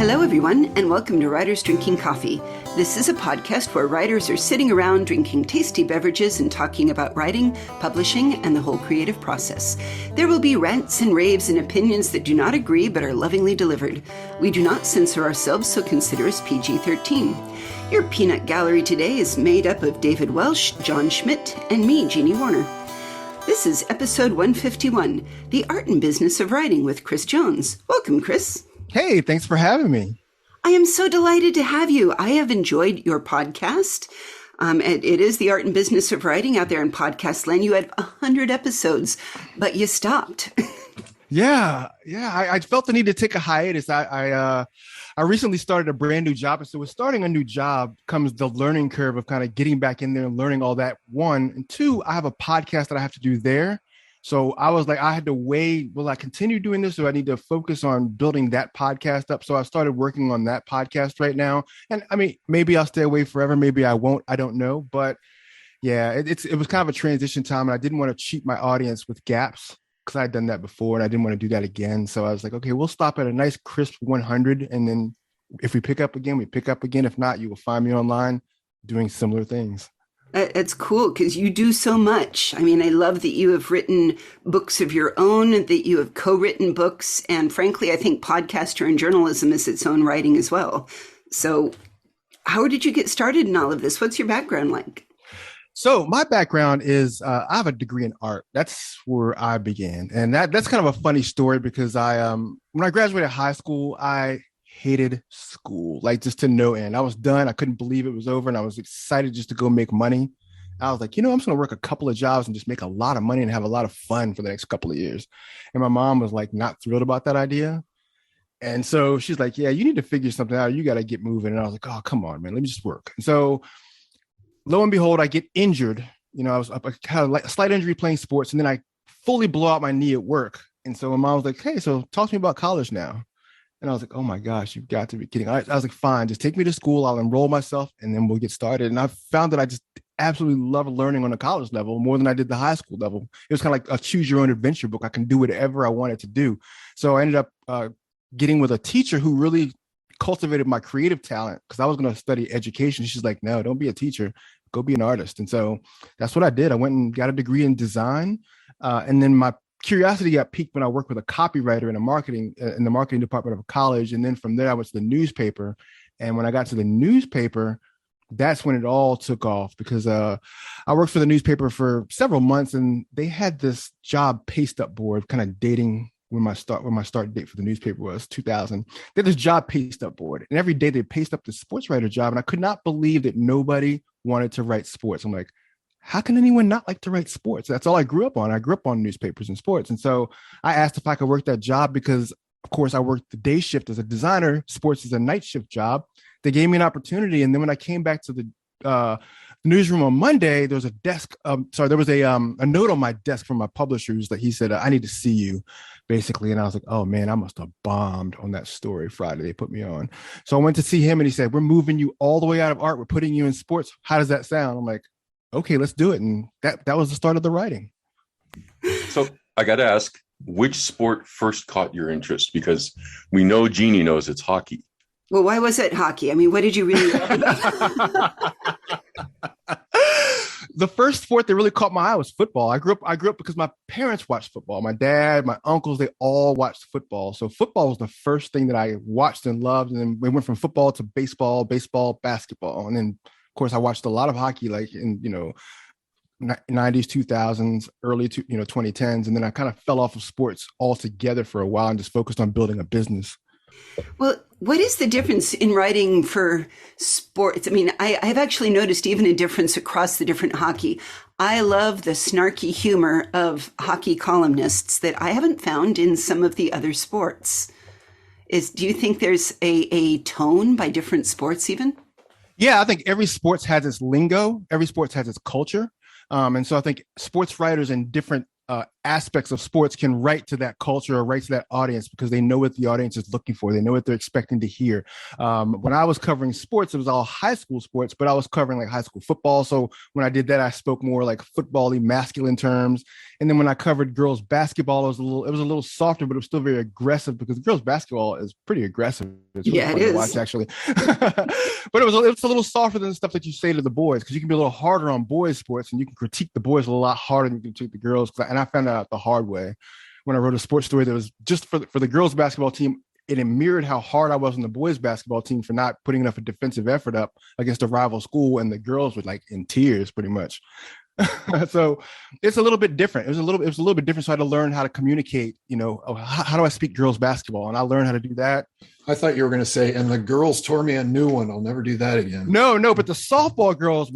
Hello, everyone, and welcome to Writers Drinking Coffee. This is a podcast where writers are sitting around drinking tasty beverages and talking about writing, publishing, and the whole creative process. There will be rants and raves and opinions that do not agree but are lovingly delivered. We do not censor ourselves, so consider us PG-13. Your peanut gallery today is made up of David Welsh, John Schmidt, and me, Jeannie Warner. This is episode 151, The Art and Business of Writing with Chris Jones. Welcome, Chris. Hey, thanks for having me. I am so delighted to have you. I have enjoyed your podcast. It is The Art and Business of Writing out there in podcast land. You had 100 episodes, but you stopped. Yeah. I felt the need to take a hiatus. I recently started a brand new job. And so with starting a new job comes the learning curve of kind of getting back in there and learning all that, one. And two, I have a podcast that I have to do there. So I was like, I had to weigh, will I continue doing this or I need to focus on building that podcast up? So I started working on that podcast right now. And I mean, maybe I'll stay away forever. Maybe I won't. I don't know. But yeah, it was kind of a transition time. And I didn't want to cheat my audience with gaps because I had done that before and I didn't want to do that again. So I was like, okay, we'll stop at a nice crisp 100. And then if we pick up again, we pick up again. If not, you will find me online doing similar things. It's cool because you do so much. I mean, I love that you have written books of your own, that you have co-written books. And frankly, I think podcaster and journalism is its own writing as well. So how did you get started in all of this? What's your background like? So my background is I have a degree in art. That's where I began. And that's kind of a funny story because when I graduated high school, I hated school, like just to no end. I was done. I couldn't believe it was over. And I was excited just to go make money. I was like, I'm just going to work a couple of jobs and just make a lot of money and have a lot of fun for the next couple of years. And my mom was like, not thrilled about that idea. And so she's like, yeah, you need to figure something out. You got to get moving. And I was like, oh, come on, man, let me just work. And so lo and behold, I get injured. I was up, I had a slight injury playing sports and then I fully blow out my knee at work. And so my mom was like, hey, so talk to me about college now. And I was like, oh my gosh, you've got to be kidding. I was like, fine, just take me to school. I'll enroll myself and then we'll get started. And I found that I just absolutely love learning on the college level more than I did the high school level. It was kind of like a choose your own adventure book. I can do whatever I wanted to do. So I ended up getting with a teacher who really cultivated my creative talent because I was going to study education. She's like, no, don't be a teacher. Go be an artist. And so that's what I did. I went and got a degree in design. And then my curiosity got piqued when I worked with a copywriter in the marketing department of a college. And then from there, I went to the newspaper. And when I got to the newspaper, that's when it all took off because I worked for the newspaper for several months and they had this job paste up board kind of dating when my start date for the newspaper was 2000. They had this job paste up board and every day they paste up the sports writer job. And I could not believe that nobody wanted to write sports. I'm like, how can anyone not like to write sports? That's all I grew up on. I grew up on newspapers and sports. And so I asked if I could work that job because, of course, I worked the day shift as a designer. Sports is a night shift job. They gave me an opportunity. And then when I came back to the newsroom on Monday, there was a note on my desk from my publishers that he said, I need to see you, basically. And I was like, oh, man, I must have bombed on that story Friday. They put me on. So I went to see him and he said, we're moving you all the way out of art. We're putting you in sports. How does that sound? I'm like, okay, let's do it. And that was the start of the writing. So I got to ask, which sport first caught your interest? Because we know Jeannie knows it's hockey. Well, why was it hockey? I mean, what did you really love about it? The first sport that really caught my eye was football. I grew up because my parents watched football. My dad, my uncles, they all watched football. So football was the first thing that I watched and loved. And then we went from football to baseball, basketball. And then of course, I watched a lot of hockey, like in 90s, 2000s, early 2010s, and then I kind of fell off of sports altogether for a while and just focused on building a business. Well, what is the difference in writing for sports? I mean, I've actually noticed even a difference across the different hockey. I love the snarky humor of hockey columnists that I haven't found in some of the other sports. Do you think there's a tone by different sports even? Yeah, I think every sports has its lingo. Every sports has its culture. And so I think sports writers in different aspects of sports can write to that culture or write to that audience because they know what the audience is looking for. They know what they're expecting to hear. When I was covering sports, it was all high school sports, but I was covering like high school football. So when I did that, I spoke more like football-y masculine terms. And then when I covered girls basketball, it was a little softer, but it was still very aggressive because girls basketball is pretty aggressive. It's really fun to watch, actually. But it was a little softer than the stuff that you say to the boys, because you can be a little harder on boys sports and you can critique the boys a lot harder than you can critique the girls. And I found out the hard way when I wrote a sports story that was just for the girls basketball team. It mirrored how hard I was on the boys basketball team for not putting enough a defensive effort up against a rival school, and the girls were like in tears pretty much. So it's a little bit different. It was a little bit different. So I had to learn how to communicate, how do I speak girls basketball? And I learned how to do that. I thought you were going to say, and the girls tore me a new one. I'll never do that again. No, but the softball girls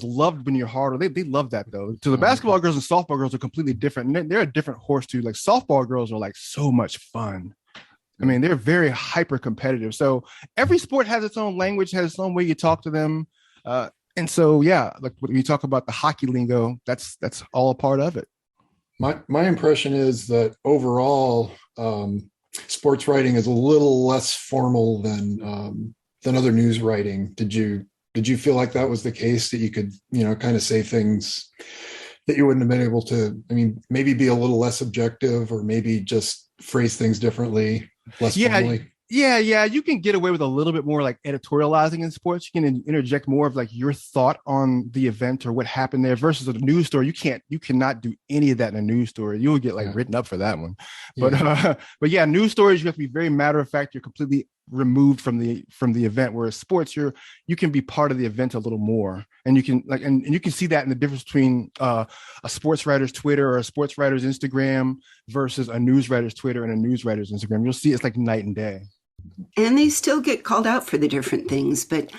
loved when you're harder. They love that though. So the basketball girls and softball girls are completely different. And they're a different horse too. Like softball girls are like so much fun. I mean, they're very hyper competitive. So every sport has its own language, has its own way you talk to them. And so, yeah, like when you talk about the hockey lingo, that's all a part of it. My impression is that overall, sports writing is a little less formal than other news writing. Did you feel like that was the case, that you could, kind of say things that you wouldn't have been able to, maybe be a little less objective, or maybe just phrase things differently, less formally? Yeah. You can get away with a little bit more like editorializing in sports. You can interject more of like your thought on the event or what happened there versus a news story. You cannot do any of that in a news story. You'll get written up for that one. But yeah, news stories, you have to be very matter of fact. You're completely removed from the event, whereas sports, you can be part of the event a little more, and you can and you can see that in the difference between a sports writer's Twitter or a sports writer's Instagram versus a news writer's Twitter and a news writer's Instagram. You'll see it's like night and day. And they still get called out for the different things. But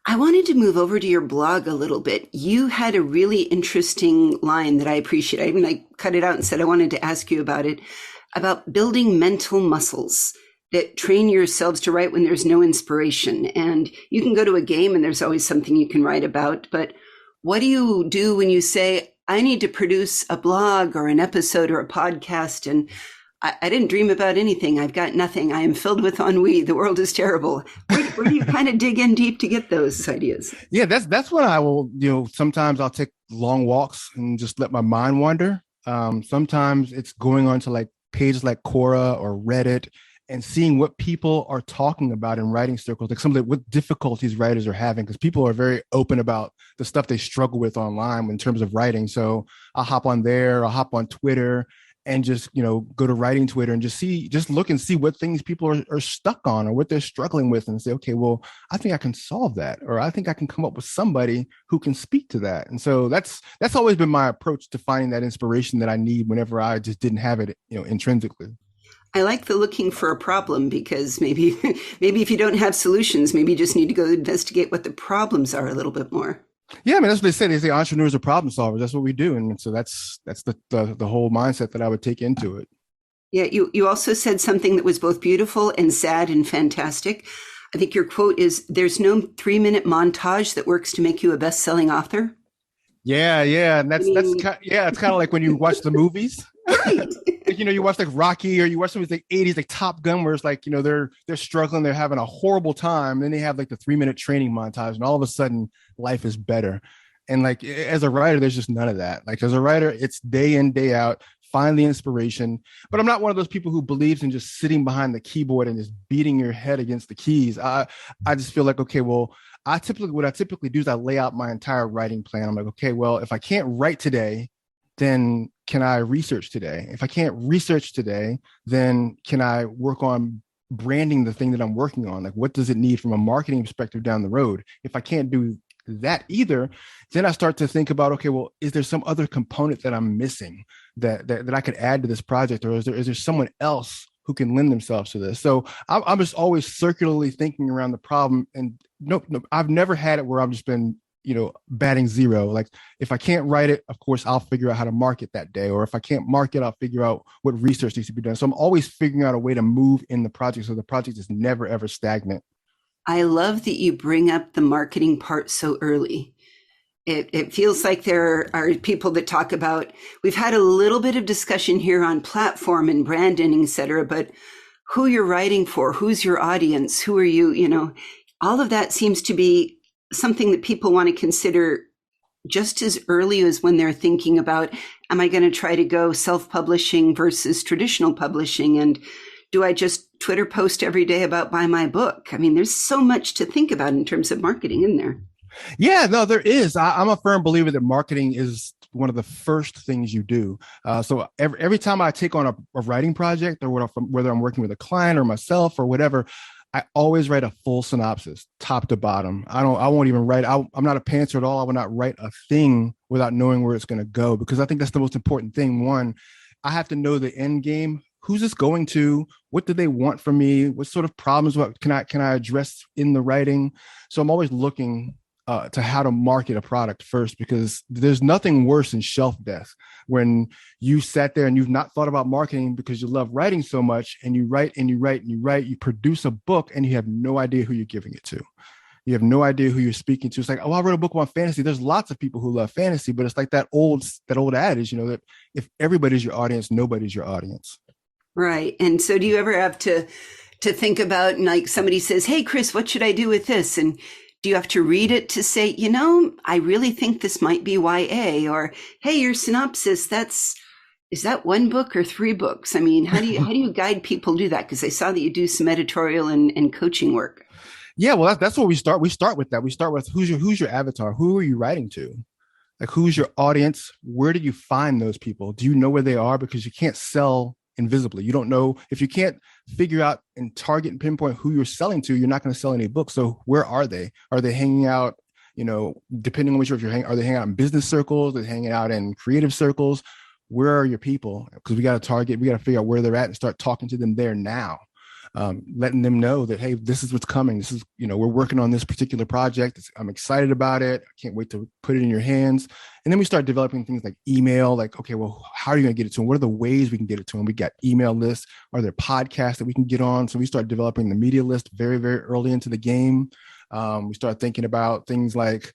I wanted to move over to your blog a little bit. You had a really interesting line that I appreciate. I cut it out and said I wanted to ask you about it, about building mental muscles that train yourselves to write when there's no inspiration. And you can go to a game and there's always something you can write about. But what do you do when you say, I need to produce a blog or an episode or a podcast, and I didn't dream about anything. I've got nothing. I am filled with ennui. The world is terrible. Where do you kind of dig in deep to get those ideas? Yeah, that's when I will, sometimes I'll take long walks and just let my mind wander. Sometimes it's going on to like pages like Quora or Reddit and seeing what people are talking about in writing circles, like what difficulties writers are having, because people are very open about the stuff they struggle with online in terms of writing. So I'll hop on there, I'll hop on Twitter, and just, go to writing Twitter and just look and see what things people are stuck on or what they're struggling with, and say, okay, well, I think I can solve that, or I think I can come up with somebody who can speak to that. And so that's always been my approach to finding that inspiration that I need whenever I just didn't have it, intrinsically. I like the looking for a problem, because maybe if you don't have solutions, maybe you just need to go investigate what the problems are a little bit more. Yeah, that's what they say. They say entrepreneurs are problem solvers. That's what we do. And so that's the whole mindset that I would take into it. Yeah, you also said something that was both beautiful and sad and fantastic. I think your quote is, there's no 3-minute montage that works to make you a best-selling author. Yeah. And it's kind of like when you watch the movies. Right. You watch like Rocky, or you watch some of these like 80s like Top Gun, where it's like, they're struggling, they're having a horrible time. Then they have like the 3-minute training montage, and all of a sudden life is better. And like as a writer, there's just none of that. Like as a writer, it's day in, day out, find the inspiration. But I'm not one of those people who believes in just sitting behind the keyboard and just beating your head against the keys. I just feel like, okay, well, what I typically do is I lay out my entire writing plan. I'm like, okay, well, if I can't write today, then can I research today? If I can't research today, then can I work on branding the thing that I'm working on? Like, what does it need from a marketing perspective down the road? If I can't do that either, then I start to think about, okay, well, is there some other component that I'm missing that I could add to this project? Or is there someone else who can lend themselves to this? So I'm just always circularly thinking around the problem. And no, I've never had it where I've just been, batting zero. Like if I can't write it, of course, I'll figure out how to market that day. Or if I can't market, I'll figure out what research needs to be done. So I'm always figuring out a way to move in the project, so the project is never, ever stagnant. I love that you bring up the marketing part so early. It feels like there are people that talk about, we've had a little bit of discussion here on platform and branding, et cetera, but who you're writing for, who's your audience, who are you, all of that seems to be something that people want to consider just as early as when they're thinking about, am I going to try to go self-publishing versus traditional publishing? And do I just Twitter post every day about buy my book? I mean, there's so much to think about in terms of marketing in there. Yeah, no, there is. I'm a firm believer that marketing is one of the first things you do. So every time I take on a writing project, or whether I'm working with a client or myself or whatever, I always write a full synopsis, top to bottom. I won't even write. I'm not a pantser at all. I will not write a thing without knowing where it's going to go, because I think that's the most important thing. One, I have to know the end game. Who's this going to? What do they want from me? What sort of problems? What can I address in the writing? So I'm always looking to how to market a product first, because there's nothing worse than shelf death, when you sat there and you've not thought about marketing because you love writing so much, and you write and you write and you write, you produce a book and you have no idea who you're giving it to. You have no idea who you're speaking to. It's like, oh, I wrote a book on fantasy. There's lots of people who love fantasy, but it's like that old adage, that if everybody's your audience, nobody's your audience. Right. And so do you ever have to think about, like, somebody says, hey, Chris, what should I do with this? And do you have to read it to say, I really think this might be YA, or, hey, your synopsis, is that one book or 3 books? I mean, how do you guide people to do that? Because I saw that you do some editorial and coaching work. Yeah, well, that's where we start. We start with that. We start with who's your avatar? Who are you writing to? Like, who's your audience? Where do you find those people? Do you know where they are? Because you can't sell invisibly. You don't know. If you can't figure out and target and pinpoint who you're selling to, you're not going to sell any books. So where are they? Are they hanging out, depending on which, are they hanging out in business circles? Are they hanging out in creative circles? Where are your people? Because we got to figure out where they're at and start talking to them there now. Letting them know that, hey, this is what's coming. This is, we're working on this particular project. I'm excited about it. I can't wait to put it in your hands. And then we start developing things like email, like, okay, well, how are you going to get it to them? What are the ways we can get it to them? We got email lists. Are there podcasts that we can get on? So we start developing the media list very, very early into the game. We start thinking about things like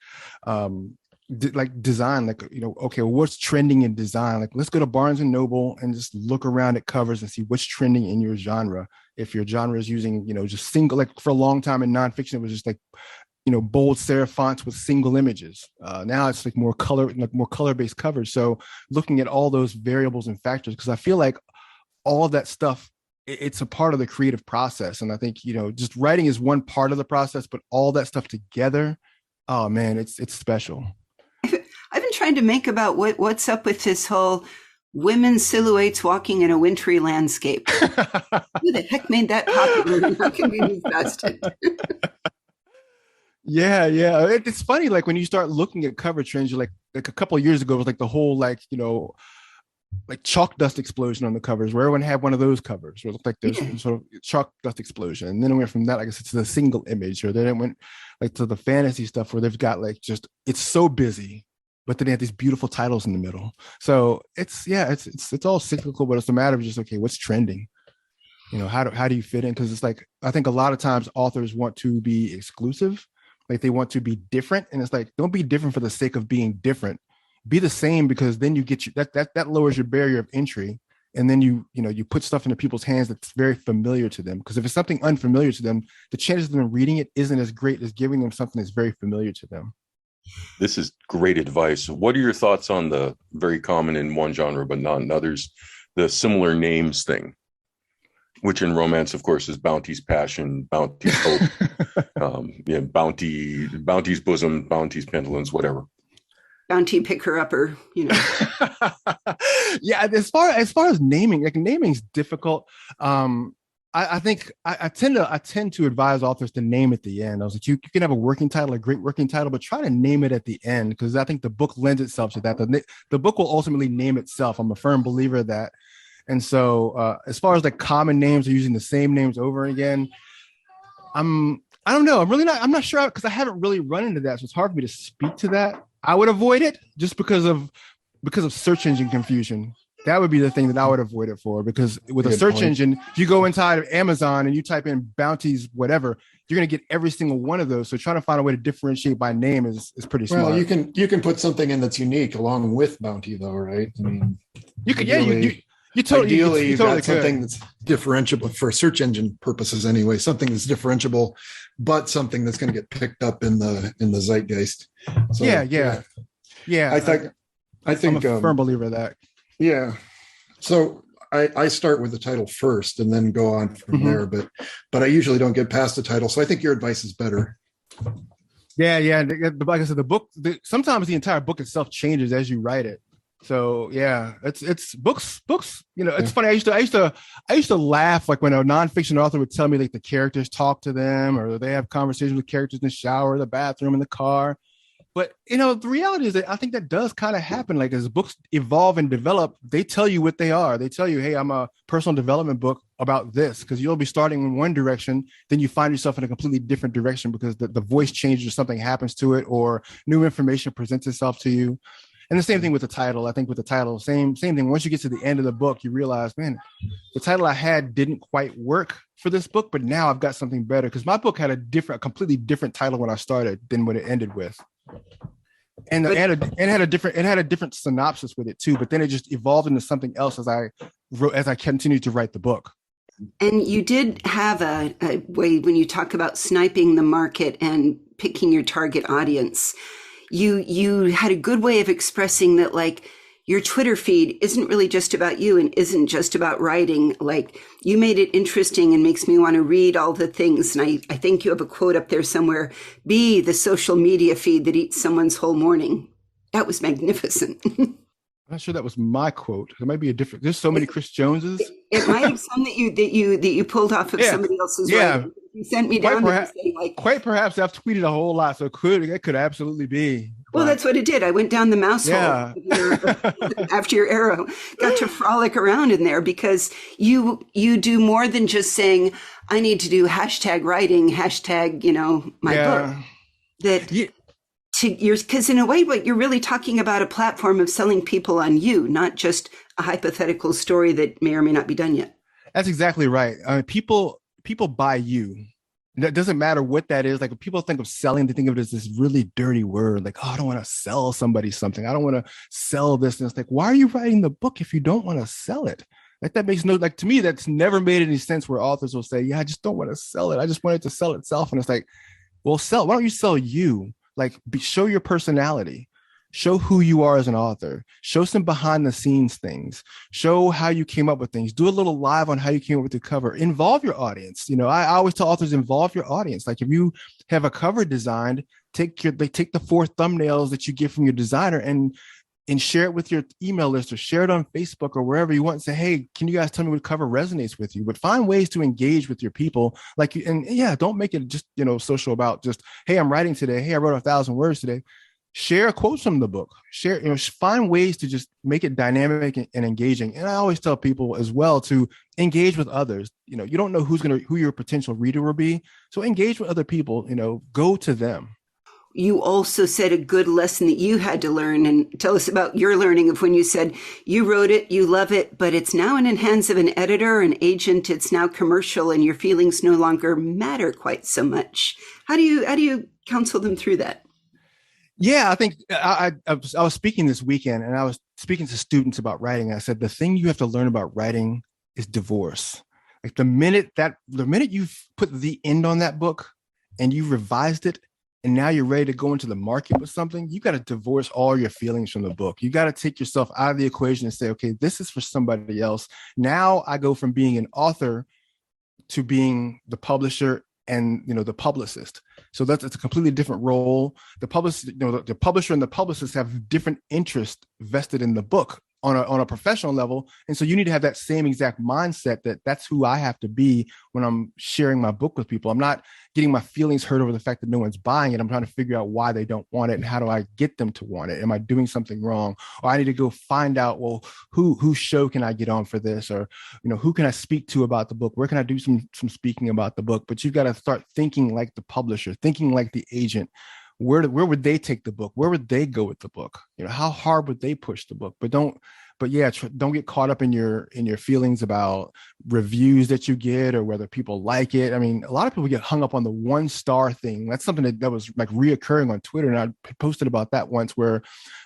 design, okay, well, what's trending in design? Like, let's go to Barnes and Noble and just look around at covers and see what's trending in your genre. If your genre is using, just single, like for a long time in nonfiction, it was just like, bold serif fonts with single images. Now it's like more color-based covers. So looking at all those variables and factors, because I feel like all of that stuff, it's a part of the creative process. And I think, just writing is one part of the process, but all that stuff together, oh man, it's special. I've been trying to make about what's up with this whole women's silhouettes walking in a wintry landscape. Who the heck made that popular? How can we move past it? Yeah. It's funny, like when you start looking at cover trends, you're like a couple of years ago, it was like the whole, like chalk dust explosion on the covers, where everyone had one of those covers where it looked like there's some sort of chalk dust explosion. And then it went from that, I guess, to the single image, or then it went like to the fantasy stuff where they've got like just, it's so busy, but then they have these beautiful titles in the middle. So it's all cyclical, but it's a matter of just, okay, what's trending? How do you fit in? Because it's like, I think a lot of times authors want to be exclusive, like they want to be different. And it's like, don't be different for the sake of being different. Be the same, because then you get that lowers your barrier of entry. And then you put stuff into people's hands that's very familiar to them. Because if it's something unfamiliar to them, the chances of them reading it isn't as great as giving them something that's very familiar to them. This is great advice. What are your thoughts on the very common in one genre but not in others, the similar names thing, which in romance, of course, is Bounty's passion, Bounty's hope, Bounty's bosom, Bounty's pendulums, whatever. Bounty picker upper, Yeah, as far as naming, like naming's difficult. I think I tend to advise authors to name at the end. I was like, you can have a working title, a great working title, but try to name it at the end, because I think the book lends itself to that. The book will ultimately name itself. I'm a firm believer of that. And so as far as like common names or using the same names over and again, I don't know. I'm not sure, because I haven't really run into that. So it's hard for me to speak to that. I would avoid it just because of search engine confusion. That would be the thing that I would avoid it for, because with a search engine, if you go inside of Amazon and you type in Bounty's whatever, you're going to get every single one of those. So trying to find a way to differentiate by name is pretty smart. Well, you can put something in that's unique along with Bounty, though, right? I mean, you could, you totally, ideally, you totally got something that's differentiable for search engine purposes anyway. Something that's differentiable, but something that's going to get picked up in the zeitgeist. So, yeah. I think I'm a firm believer of that. Yeah. So I start with the title first and then go on from there, but I usually don't get past the title. So I think your advice is better. Yeah. Like I said, the book, sometimes the entire book itself changes as you write it. So yeah, it's books. It's funny. I used to laugh like when a nonfiction author would tell me like the characters talk to them or they have conversations with characters in the shower, the bathroom, in the car. But the reality is that I think that does kind of happen. Like as books evolve and develop, they tell you what they are. They tell you, hey, I'm a personal development book about this, because you'll be starting in one direction, then you find yourself in a completely different direction because the voice changes or something happens to it or new information presents itself to you. And the same thing with the title. I think with the title, same thing. Once you get to the end of the book, you realize, man, the title I had didn't quite work for this book, but now I've got something better, because my book had a completely different title when I started than what it ended with. And it had a different synopsis with it too, but then it just evolved into something else as I continued to write the book. And you did have a way when you talk about sniping the market and picking your target audience. You had a good way of expressing that, like, your Twitter feed isn't really just about you and isn't just about writing. Like, you made it interesting and makes me want to read all the things. And I think you have a quote up there somewhere: be the social media feed that eats someone's whole morning. That was magnificent. I'm not sure that was my quote. It might be a different. There's so many Chris Joneses. It might have some that you pulled off of somebody else's. Yeah. Writing. You sent me down to say, like, quite perhaps I've tweeted a whole lot, so it could absolutely be. Well, that's what it did. I went down the mouse hole after your arrow, got to frolic around in there, because you do more than just saying, I need to do #writing, my book. Because in a way, what you're really talking about a platform of selling people on you, not just a hypothetical story that may or may not be done yet. That's exactly right. People buy you. It doesn't matter what that is. Like, when people think of selling, they think of it as this really dirty word. Like, oh, I don't want to sell somebody something. I don't want to sell this. And it's like, why are you writing the book if you don't want to sell it? Like, that makes to me, that's never made any sense, where authors will say, yeah, I just don't want to sell it. I just want it to sell itself. And it's like, well, why don't you sell you? Like, show your personality. Show who you are as an author. Show some behind the scenes things. Show how you came up with things. Do a little live on how you came up with the cover. Involve your audience. I always tell authors, involve your audience. Like, if you have a cover designed, take the 4 thumbnails that you get from your designer and share it with your email list, or share it on Facebook or wherever you want, and say, hey, can you guys tell me what cover resonates with you? But find ways to engage with your people. Don't make it just, social about just, hey, I'm writing today. Hey, I wrote 1,000 words today. Share quotes from the book. Find ways to just make it dynamic and engaging. And I always tell people as well to engage with others. You don't know who your potential reader will be. So engage with other people, go to them. You also said a good lesson that you had to learn, and tell us about your learning of when you said you wrote it, you love it, but it's now in the hands of an editor, an agent. It's now commercial, and your feelings no longer matter quite so much. How do you counsel them through that? Yeah, I think I was speaking this weekend, and I was speaking to students about writing. I said, the thing you have to learn about writing is divorce. Like, the minute you've put the end on that book and you revised it, and now you're ready to go into the market with something, you got to divorce all your feelings from the book. You got to take yourself out of the equation and say, okay, this is for somebody else. Now I go from being an author to being the publisher and the publicist. So it's a completely different role. The publisher and the publicist have different interests vested in the book on a professional level. And so you need to have that same exact mindset that's who I have to be when I'm sharing my book with people. I'm not getting my feelings hurt over the fact that no one's buying it. I'm trying to figure out why they don't want it and how do I get them to want it? Am I doing something wrong? Or I need to go find out, well, whose show can I get on for this? Or, who can I speak to about the book? Where can I do some speaking about the book? But you've got to start thinking like the publisher, thinking like the agent. Where would they take the book? Where would they go with the book? How hard would they push the book? But don't But yeah, don't get caught up in your feelings about reviews that you get or whether people like it. I mean, a lot of people get hung up on the 1-star thing. That's something that was like reoccurring on Twitter, and I posted about that once, where I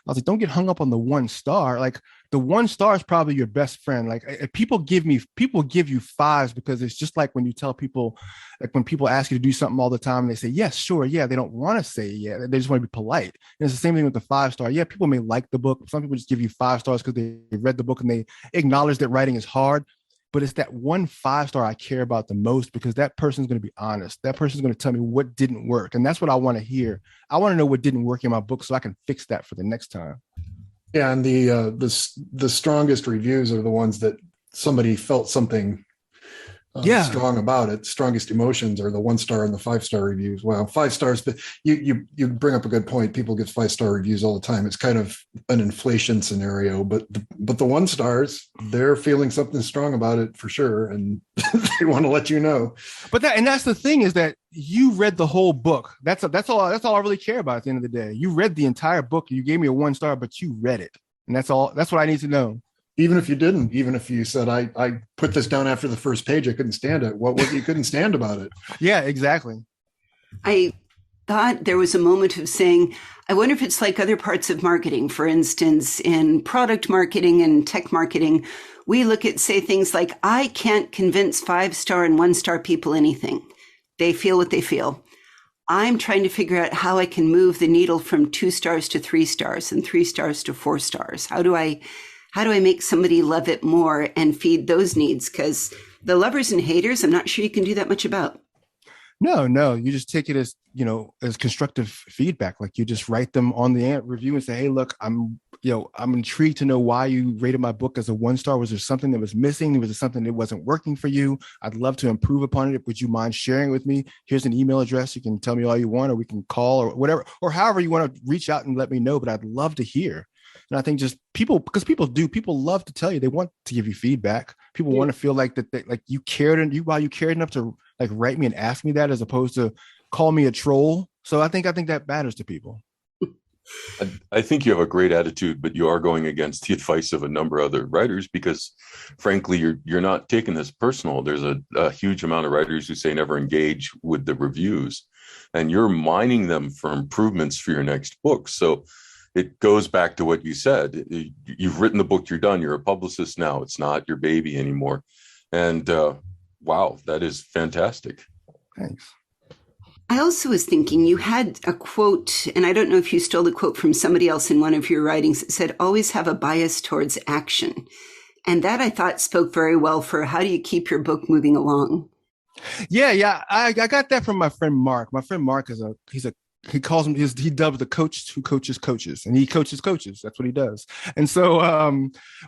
was like, don't get hung up on the 1-star. Like, the 1-star is probably your best friend. Like, if people give you 5s, because it's just like when you tell people, like when people ask you to do something all the time and they say, yes, sure. Yeah. They don't want to say, yeah. They just want to be polite. And it's the same thing with the 5-star. Yeah. People may like the book. Some people just give you 5 stars because they read the book and they acknowledge that writing is hard. But it's that 1 5-star I care about the most, because that person's going to be honest. That person's going to tell me what didn't work. And that's what I want to hear. I want to know what didn't work in my book so I can fix that for the next time. Yeah, and the strongest reviews are the ones that somebody felt something strong about it. Strongest emotions are the 1-star and the 5-star reviews. Well, 5 stars, but you bring up a good point. People get 5-star reviews all the time. It's kind of an inflation scenario, but the 1-stars, they're feeling something strong about it for sure, and they want to let you know. But that's the thing, is that you read the whole book. That's all I really care about at the end of the day. You read the entire book. You gave me a 1-star, but you read it, and that's all. That's what I need to know. Even if you didn't, even if you said, I put this down after the first page, I couldn't stand it. What was you couldn't stand about it? Yeah, exactly. I thought there was a moment of saying, I wonder if it's like other parts of marketing. For instance, in product marketing and tech marketing, we look at, say, things like, I can't convince 5-star and 1-star people anything. They feel what they feel. I'm trying to figure out how I can move the needle from 2 stars to 3 stars and 3 stars to 4 stars. How do I make somebody love it more and feed those needs? Because the lovers and haters, I'm not sure you can do that much about. No, you just take it as, as constructive feedback. Like, you just write them on the review and say, hey, look, I'm intrigued to know why you rated my book as a 1-star. Was there something that was missing? Was there something that wasn't working for you? I'd love to improve upon it. Would you mind sharing with me? Here's an email address. You can tell me all you want, or we can call, or whatever, or however you want to reach out and let me know. But I'd love to hear. And I think just people love to tell you, they want to give you feedback. People want to feel like that, like you cared, and while you cared enough to like write me and ask me that, as opposed to call me a troll. So I think that matters to people. I think you have a great attitude, but you are going against the advice of a number of other writers, because frankly, you're not taking this personal. There's a huge amount of writers who say never engage with the reviews, and you're mining them for improvements for your next book. So it goes back to what you said. You've written the book, you're done. You're a publicist now. It's not your baby anymore. And wow, that is fantastic. Thanks. I also was thinking, you had a quote, and I don't know if you stole the quote from somebody else in one of your writings, that said, always have a bias towards action. And that, I thought, spoke very well for how do you keep your book moving along. Yeah. I got that from my friend Mark. My friend Mark he calls him, he dubs the coach who coaches coaches, and he coaches coaches. That's what he does. And so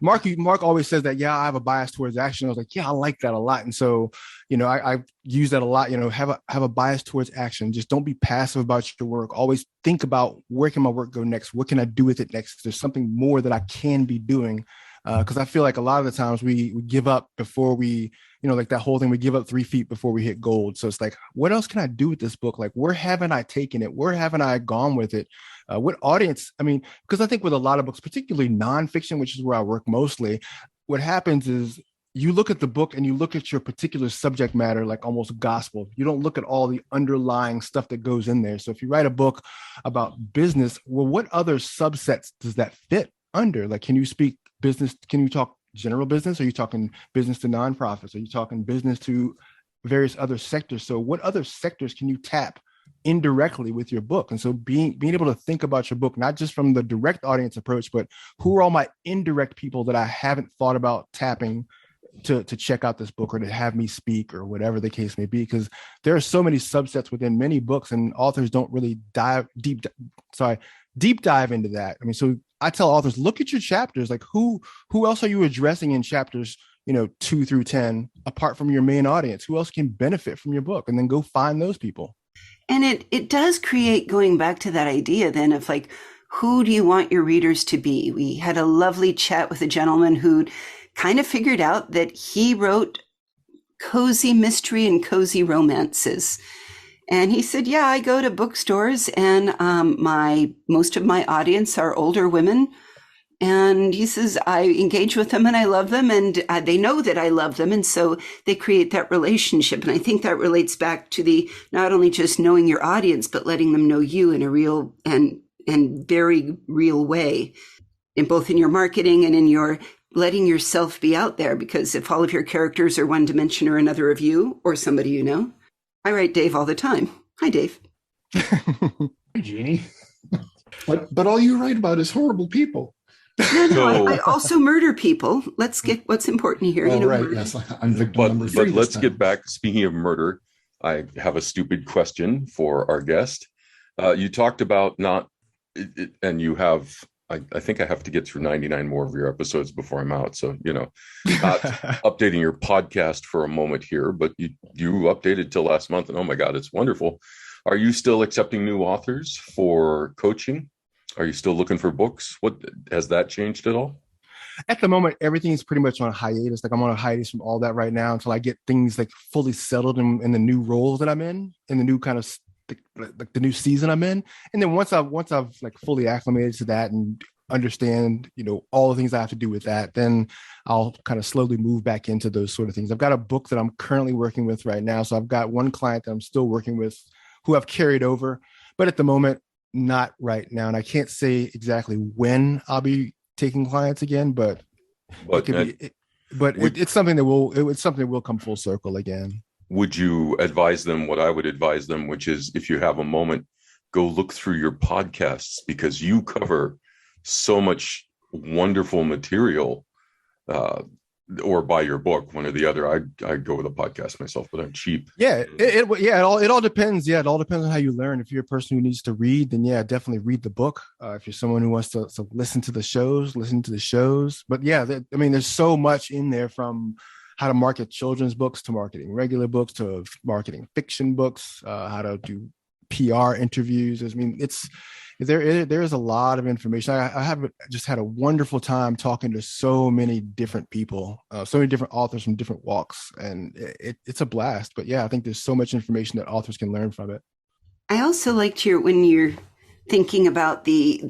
Mark always says that, yeah, I have a bias towards action. I was like, yeah, I like that a lot. And so, I use that a lot, have a bias towards action. Just don't be passive about your work. Always think about, where can my work go next? What can I do with it next? There's something more that I can be doing. Because I feel like a lot of the times we give up before we, like that whole thing, we give up 3 feet before we hit gold. So it's like, what else can I do with this book? Like, where haven't I taken it? Where haven't I gone with it? What audience? I mean, because I think with a lot of books, particularly nonfiction, which is where I work mostly, what happens is you look at the book and you look at your particular subject matter like almost gospel. You don't look at all the underlying stuff that goes in there. So if you write a book about business, well, what other subsets does that fit under? Like, can you speak business? Can you talk general business? Are you talking business to nonprofits? Are you talking business to various other sectors? So what other sectors can you tap indirectly with your book? And so being able to think about your book, not just from the direct audience approach, but who are all my indirect people that I haven't thought about tapping to check out this book, or to have me speak, or whatever the case may be, because there are so many subsets within many books, and authors don't really deep dive into that. I mean, so I tell authors, look at your chapters. Like, who else are you addressing in chapters, 2 through 10, apart from your main audience? Who else can benefit from your book? And then go find those people. And it does create, going back to that idea then of like, who do you want your readers to be? We had a lovely chat with a gentleman who kind of figured out that he wrote cozy mystery and cozy romances. And he said, yeah, I go to bookstores, and most of my audience are older women And he says, I engage with them and I love them, and they know that I love them. And so they create that relationship. And I think that relates back to the not only just knowing your audience, but letting them know you in a real and very real way, in both in your marketing and in your letting yourself be out there. Because if all of your characters are one dimension or another of you or somebody you know, I write Dave all the time. Hi, Dave. Hey, Jeannie. But all you write about is horrible people. No, I also murder people. Let's get what's important here. Oh, right. Yes, I'm victim number 3. But let's get back. Speaking of murder, I have a stupid question for our guest. You talked about and you have. I think I have to get through 99 more of your episodes before I'm out. So, not updating your podcast for a moment here, but you updated till last month, and oh my God, it's wonderful. Are you still accepting new authors for coaching? Are you still looking for books? What has that changed at all? At the moment, everything is pretty much on a hiatus. Like I'm on a hiatus from all that right now until I get things like fully settled in the new roles that I'm in the new kind of like the new season I'm in. And then once I've like fully acclimated to that and understand, all the things I have to do with that, then I'll kind of slowly move back into those sort of things. I've got a book that I'm currently working with right now. So I've got one client that I'm still working with who I've carried over, but at the moment, not right now. And I can't say exactly when I'll be taking clients again, but it's something that will come full circle again. Would you advise them what I would advise them, which is if you have a moment, go look through your podcasts, because you cover so much wonderful material, or buy your book, one or the other. I go with a podcast myself, but I'm cheap. Yeah, it all depends. Yeah, it all depends on how you learn. If you're a person who needs to read, then yeah, definitely read the book. If you're someone who wants to listen to the shows. But yeah, there's so much in there, from how to market children's books to marketing regular books to marketing fiction books, how to do PR interviews. There is a lot of information. I have just had a wonderful time talking to so many different people, so many different authors from different walks, and it's a blast. But yeah, I think there's so much information that authors can learn from it. I also liked when you're thinking about the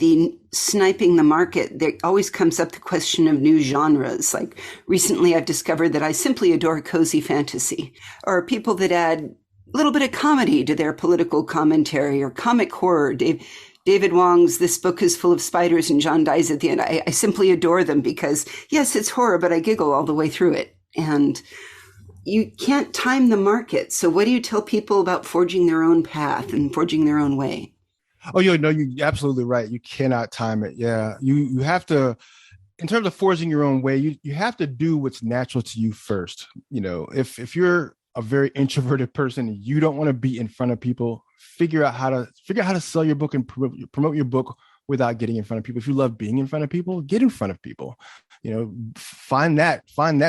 sniping the market, there always comes up the question of new genres. Like recently I've discovered that I simply adore cozy fantasy, or people that add a little bit of comedy to their political commentary, or comic horror. David Wong's This Book is Full of Spiders and John Dies at the End. I simply adore them because, yes, it's horror, but I giggle all the way through it. And you can't time the market. So what do you tell people about forging their own path and forging their own way? Oh, you're absolutely right. You cannot time it. Yeah, you have to, in terms of forging your own way, you have to do what's natural to you first. If you're a very introverted person and you don't want to be in front of people, figure out how to sell your book and promote your book without getting in front of people. If you love being in front of people, get in front of people. Find that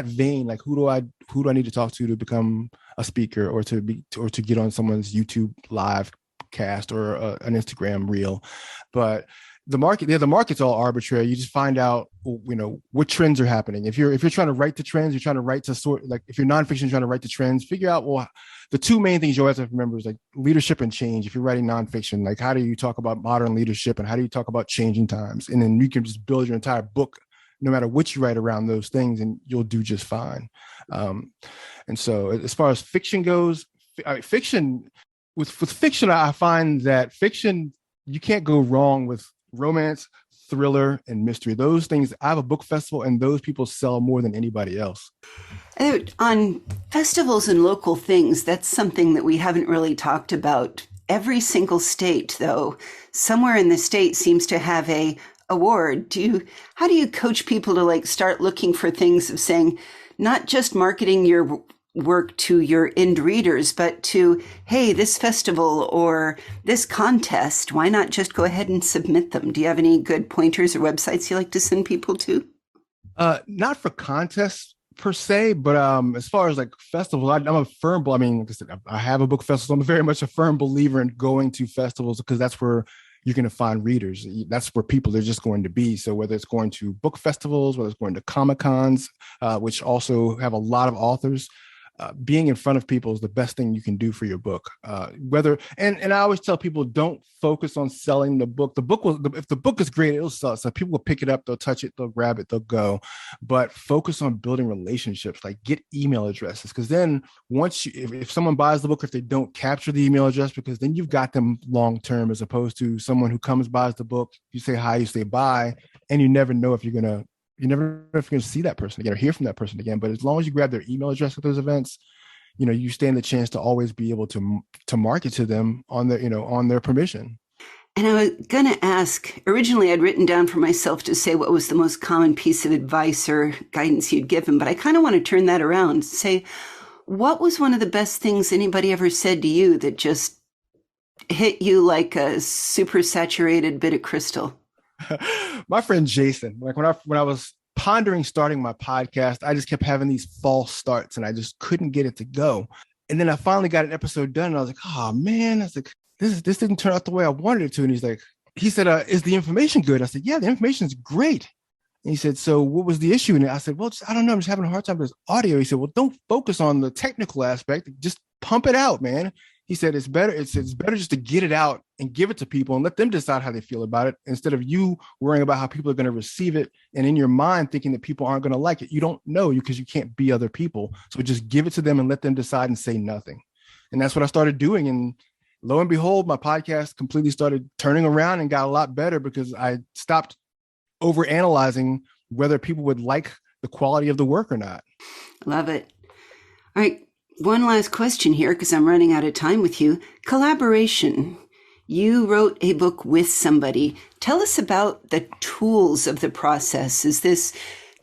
vein. Like who do I need to talk to become a speaker, or to get on someone's YouTube live cast or an Instagram reel. But the market's all arbitrary. You just find out, what trends are happening. If you're trying to write the trends, you're trying to write to sort, like if you're nonfiction trying to write the trends, figure out, well, the two main things you always have to remember is like leadership and change. If you're writing nonfiction, like how do you talk about modern leadership and how do you talk about changing times? And then you can just build your entire book, no matter what you write around those things, and you'll do just fine. And so as far as fiction goes, with fiction, I find that fiction, you can't go wrong with romance, thriller, and mystery. Those things, I have a book festival and those people sell more than anybody else. On festivals and local things, that's something that we haven't really talked about. Every single state, though, somewhere in the state seems to have a award. How do you coach people to start looking for things of saying, not just marketing your work to your end readers, but to, hey, this festival or this contest, why not just go ahead and submit them? Do you have any good pointers or websites you like to send people to? Not for contests per se, but as far as festivals, I'm a firm, like I said, I have a book festival. I'm very much a firm believer in going to festivals because that's where you're going to find readers. That's where people are just going to be. So whether it's going to book festivals, whether it's going to Comic-Cons, which also have a lot of authors, being in front of people is the best thing you can do for your book. And I always tell people, don't focus on selling the book. If the book is great, it'll sell. So people will pick it up, they'll touch it, they'll grab it, they'll go. But focus on building relationships, like get email addresses. Because then if someone buys the book, if they don't capture the email address, because then you've got them long term, as opposed to someone who comes, buys the book, you say hi, you say bye, and you never know if you're going to see that person again or hear from that person again. But as long as you grab their email address at those events, you stand the chance to always be able to market to them on their permission. And I was going to ask, originally I'd written down for myself to say what was the most common piece of advice or guidance you'd given, but I kind of want to turn that around and say, what was one of the best things anybody ever said to you that just hit you like a super saturated bit of crystal? My friend Jason, like when I was pondering starting my podcast, I just kept having these false starts and I just couldn't get it to go. And then I finally got an episode done and I was like, oh man, I was like, this didn't turn out the way I wanted it to. And he said, is the information good? I said, yeah, the information is great. And he said, so what was the issue? And I said, well, I don't know. I'm just having a hard time with this audio. He said, well, don't focus on the technical aspect. Just pump it out, man. He said, it's better just to get it out and give it to people and let them decide how they feel about it, instead of you worrying about how people are going to receive it. And in your mind, thinking that people aren't going to like it. You don't know because you can't be other people. So just give it to them and let them decide and say nothing. And that's what I started doing. And lo and behold, my podcast completely started turning around and got a lot better because I stopped overanalyzing whether people would like the quality of the work or not. Love it. All right. One last question here, because I'm running out of time with you. Collaboration. You wrote a book with somebody. Tell us about the tools of the process.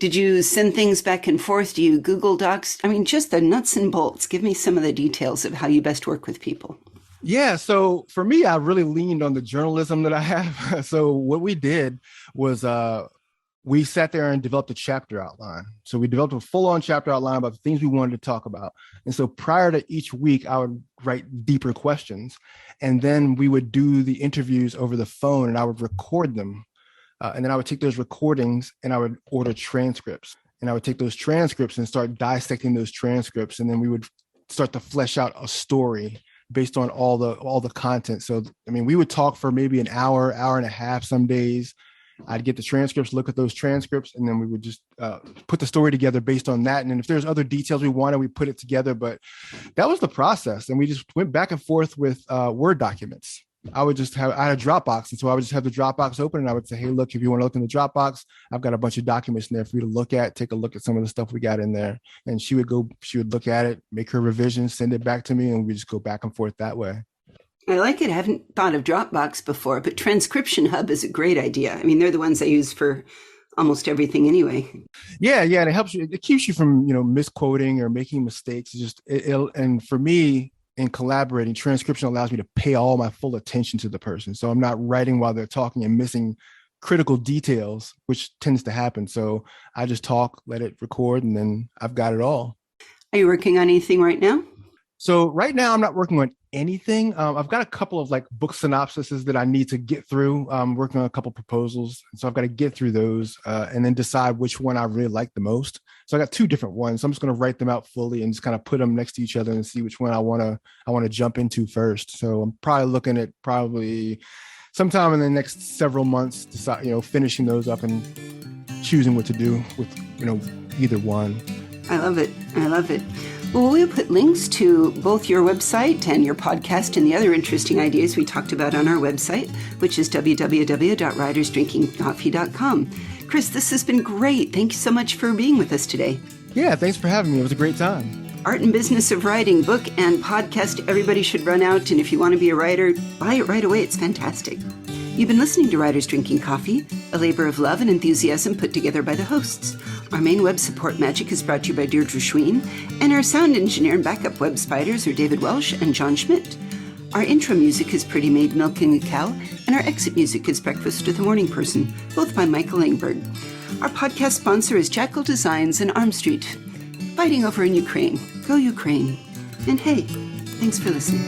Did you send things back and forth? Do you Google Docs? I mean, just the nuts and bolts. Give me some of the details of how you best work with people. Yeah. So for me, I really leaned on the journalism that I have. So what we did was, we sat there and developed a chapter outline. So we developed a full-on chapter outline about the things we wanted to talk about. And so prior to each week, I would write deeper questions. And then we would do the interviews over the phone and I would record them. And then I would take those recordings and I would order transcripts. And I would take those transcripts and start dissecting those transcripts. And then we would start to flesh out a story based on all the content. So, I mean, we would talk for maybe an hour and a half some days. I'd get the transcripts, look at those transcripts, and then we would just put the story together based on that. And then if there's other details we wanted, we put it together. But that was the process. And we just went back and forth with Word documents. I had a Dropbox. And so I would just have the Dropbox open and I would say, hey, look, if you want to look in the Dropbox, I've got a bunch of documents in there for you to look at, take a look at some of the stuff we got in there. And she would look at it, make her revisions, send it back to me, and we just go back and forth that way. I like it. I haven't thought of Dropbox before, but Transcription Hub is a great idea. I mean, they're the ones I use for almost everything anyway. Yeah. And it helps you. It keeps you from, misquoting or making mistakes. And for me, in collaborating, transcription allows me to pay all my full attention to the person. So I'm not writing while they're talking and missing critical details, which tends to happen. So I just talk, let it record, and then I've got it all. Are you working on anything right now? So right now I'm not working on anything. I've got a couple of book synopsises that I need to get through. I'm working on a couple proposals. So I've got to get through those and then decide which one I really like the most. So I got two different ones. So I'm just going to write them out fully and just kind of put them next to each other and see which one I want to jump into first. So I'm probably looking at sometime in the next several months, finishing those up and choosing what to do with, either one. I love it. Well, we'll put links to both your website and your podcast and the other interesting ideas we talked about on our website, which is www.writersdrinkingcoffee.com. Chris, this has been great. Thank you so much for being with us today. Yeah, thanks for having me. It was a great time. Art and Business of Writing, book and podcast. Everybody should run out. And if you want to be a writer, buy it right away. It's fantastic. You've been listening to Writers Drinking Coffee, a labor of love and enthusiasm put together by the hosts. Our main web support magic is brought to you by Deirdre Schween, and our sound engineer and backup web spiders are David Welsh and John Schmidt. Our intro music is Pretty Maid Milking a Cow, and our exit music is Breakfast with a Morning Person, both by Michael Langberg. Our podcast sponsor is Jackal Designs and Arm Street. Fighting over in Ukraine. Go Ukraine. And hey, thanks for listening.